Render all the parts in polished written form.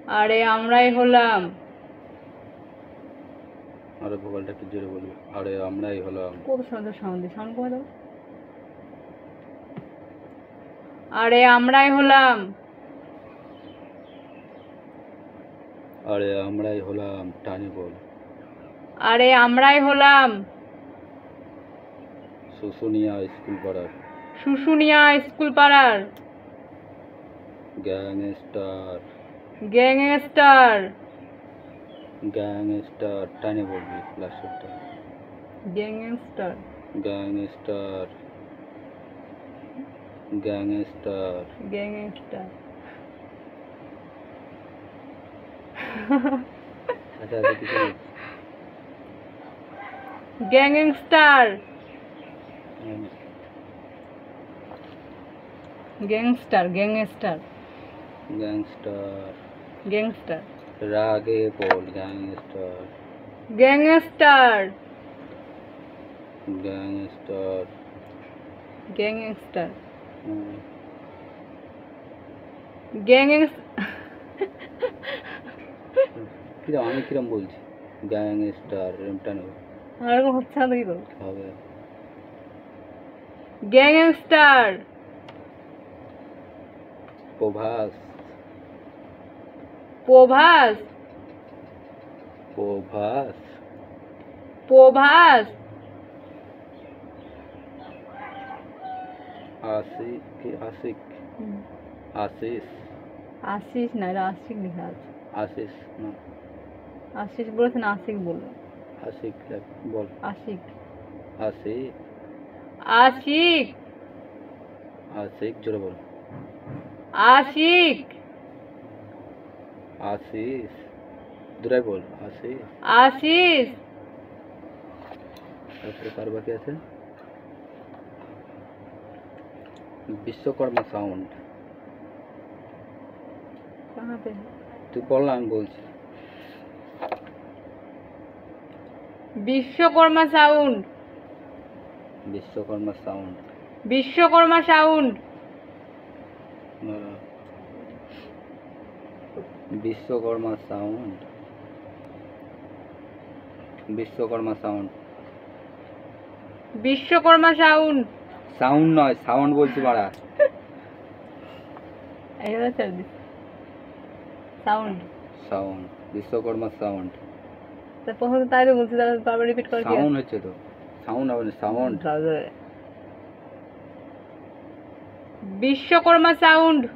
আরে আমরাই হলাম। আরে ভোকালটা একটু জোরে বলবি। আরে আমরাই হলাম। কত সুন্দর সাউন্ড দিয়ে সাউন্ড কমে দাও। আরে আমরাই হলাম। আরে আমরাই হলাম, টানে বল। আরে আমরাই হলাম। শুশুনিয়া স্কুল পাড়ার শুশুনিয়া স্কুল পাড়ার গ্যাংস্টার। গ্যাংস্টার। গ্যাংস্টার টানে বলবি লাস্টটা। গ্যাংস্টার। গ্যাংস্টার। গ্যাংস্টার। গ্যাংস্টার। আচ্ছা আচ্ছা কিছু নেই। Gangster. Gangster. Gangster. Gangster. Gangster. রাগে বল গ্যাংস্টার। গ্যাংস্টার। গ্যাংস্টার। গ্যাংস্টার। হুম। কিরম আমি কিরম বলছি? গ্যাংস্টার এরম টানে বল। আর হচ্ছে না কি করব? হবে। গ্যাংস্টার। প্রভাস। প্রভাস। প্রভাস। প্রভাস। আশিক আশিক আশিস। আশিস না, এটা আশিক লেখা আছে। আশিস না আশিস বলেছেন, আশিক বললো। আশিক বল। আশিক। আশিক। আশিক। আশিক জোরে বল। আশিক। আশিস দূরে বল। আশিস। আশিস। তারপরে কার বাকি আছে? বিশ্বকর্মা সাউন্ড। তুই বল না, আমি বলছি। Vishwakarma sound. Vishwakarma sound. Vishwakarma sound. Vishwakarma sound. Vishwakarma sound. Vishwakarma sound. Sound নয়, সাউন্ড বলছি বাড়া। সাউন্ড। সাউন্ড। বিশ্বকর্মা সাউন্ড। প্রথমে তাই তো বলছি, তারপর রিপিট করে কি সাউন্ড হচ্ছে তো। সাউন্ড হবে না, sound. Vishwakarma sound.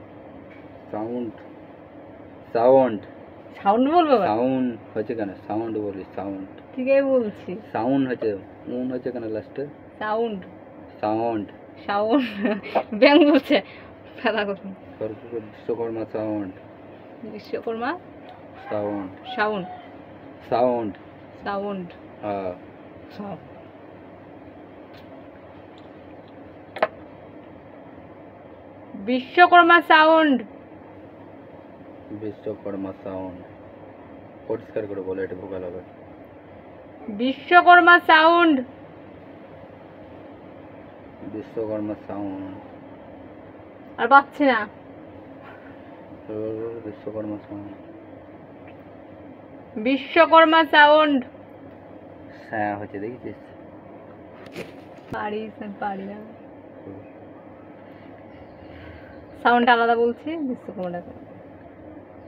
Sound. Sound. Sound বলবো? সাউন্ড হচ্ছে কেন? সাউন্ড বলি, সাউন্ড। ঠিকই বলছি। সাউন্ড হচ্ছে, উন হচ্ছে কেন লাস্টে? সাউন্ড। সাউন্ড। সাউন্ড ব্যাং বলছে ফেলা কথা। Vishwakarma sound. Vishwakarma sound. Sound. Sound. Sound. হ্যাঁ। বিশ্বকর্মা সাউন্ড। বিশ্বকর্মা সাউন্ড। পরিষ্কার করে বলে, এটা ভোকাল হবে। বিশ্বকর্মা সাউন্ড। বিশ্বকর্মা সাউন্ড। আর পাচ্ছি না। বিশ্বকর্মা সাউন্ড। বিশ্বকর্মা সাউন্ড। হ্যাঁ হচ্ছে, দেখেছিস? পারি না। সাউন্ড আলাদা বলছি, বিশ্বকর্মা।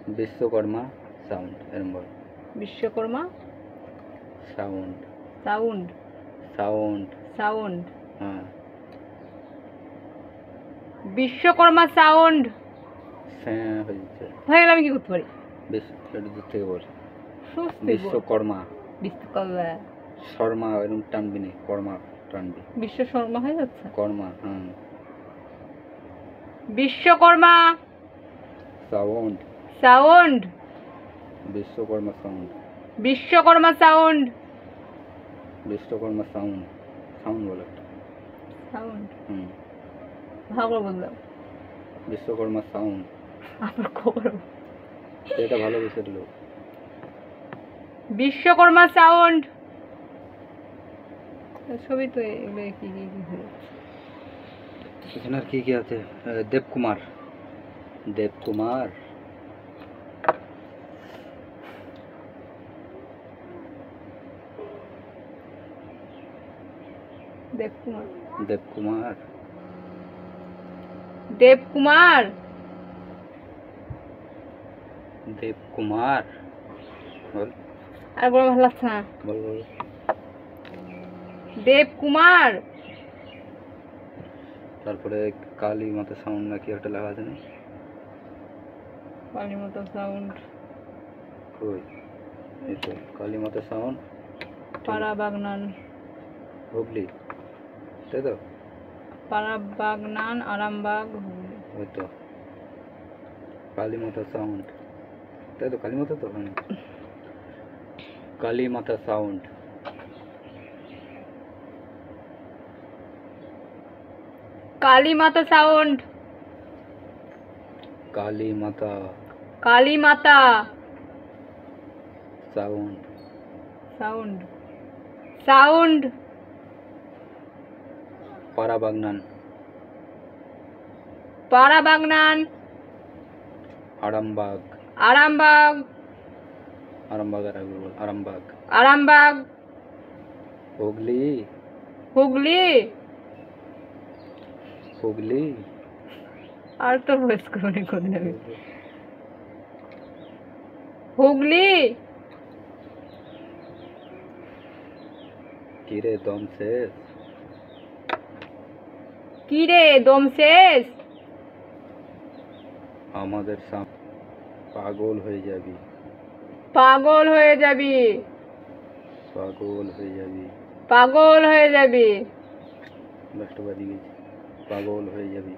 বিশ্বকর্মা সাউন্ড এরম বল। Vishwakarma sound. Sound. Sound. Sound. হ্যাঁ। বিশ্বকর্মা সাউন্ড। হ্যাঁ হয়েছে। হয়ে গেলে আমি কি করতে পারি? একটু দূর থেকে বল। বিশ্বকর্মা। বিশ্বকর্মা। শর্মা এরকম টানবি না, কর্মা টানবি। বিশ্বকর্মা হয়ে যাচ্ছে। কর্মা। হ্যাঁ। Vishwakarma sound. Sound. Vishwakarma sound. Vishwakarma sound. Vishwakarma sound. Sound বল একটা। সাউন্ড। হুম। ভালো বললাম। বিশ্বকর্মা সাউন্ড। আমার খবর। এটা ভালো বিষয় লোক। বিশ্বকর্মা সাউন্ড। ছবি তো এগুলো কি কি কি হলো? এখানে আর কি কি আছে? দেবকুমার। দেবকুমার। দেবকুমার। দেবকুমার। দেবকুমার। দেবকুমার বল। আর বড় ভালো লাগছে না। বল বল। দেবকুমার। তারপরে কালী মাতা সাউন্ড নাকি একটা লেখা আছে না? কালী মাতা সাউন্ড। কই? এই তো কালী মাতা সাউন্ড, পাড়া বাগনান। হুগলি, তাই তো? পাড়া বাগনান, আরামবাগ, হুগলি। ওই তো কালী মাতা সাউন্ড, তাই তো? কালী মাতা তো, হ্যাঁ। কালী মাতা সাউন্ড। কালী মাতা সাউন্ড। কালী মাতা কালী মাতা সাউন্ড। সাউন্ড। সাউন্ড। পাড়া বাগনান। পাড়া বাগনান, আরামবাগ। আরামবাগ। আরামবাগ আর আগে বল। আরামবাগ। আরামবাগ। হুগলি। হুগলি। হুগলি। আর তো ভয়েস করে কোন যাবে। হুগলি। কিরে দম শেষ? কি রে দম শেষ? আমাদের পাগল হয়ে যাবি। পাগল হয়ে যাবি। পাগল হয়ে যাবি। পাগল হয়ে যাবি। রাষ্ট্রবাদী গেছি। পাগল হয়ে যাবি।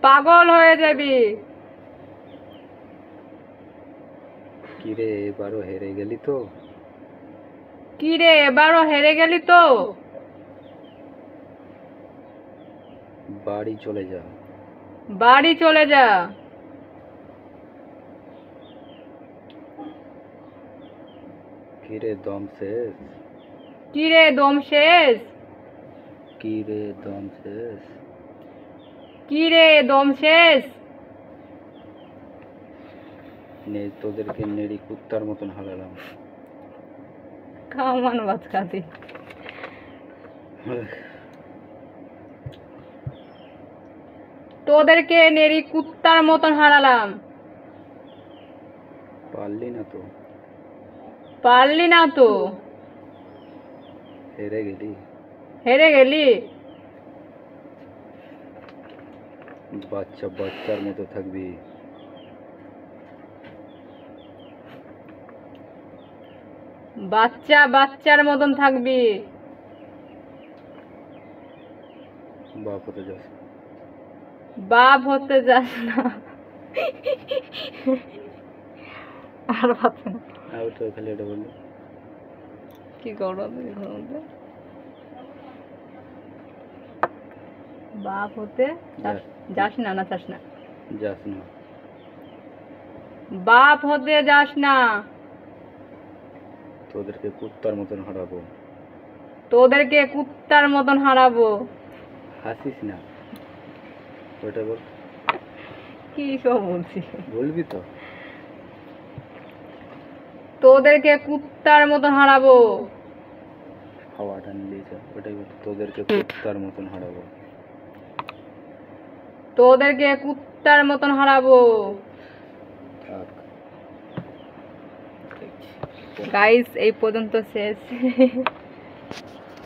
পাগল হয়ে যাবি। কিরে এবারও হেরে গেলি তো? কি রে এবারও হেরে গেলি তো? বাড়ি চলে যা। বাড়ি চলে যা। কিরে দম শেষ? কি রে দম শেষ? কিরে দম শেষ? কি রে দম শেষ? তোদেরকে নেড়ি কুত্তার মতন হারালাম। কামান বাজকাতে। তোদেরকে নেড়ি কুত্তার মতন হারালাম। পারলি না তো? পারলি না তো? হেরে গেলি। হেরে গেলি। বাচ্চা বাচ্চার মতো থাকবি। বাচ্চা বাচ্চার মতন থাকবি। বাপ হতে যাস। বাপ হতে যাস না। আর পাচ্ছে না। আর তো খালি এটা বললি। কি গরম ঘরের মধ্যে। বাপ হতে যাস না, না চাস না। যাস না। বাপ হতে যাস না। তোদেরকে কুত্তার মতন হারাবো। তোদেরকে কুত্তার মতন হারাবো। হাসিস না। ওটা বল। কি সব বলছি? বলবি তো। তোদেরকে কুত্তার মতন হারাবো। হাওয়াটা নিয়েছে ওটাই বল। তোদেরকে কুত্তার মতন হারাবো। তোদেরকে কুত্তার মতন হারাবো। থাক। গাইস এই পর্যন্ত শেষ।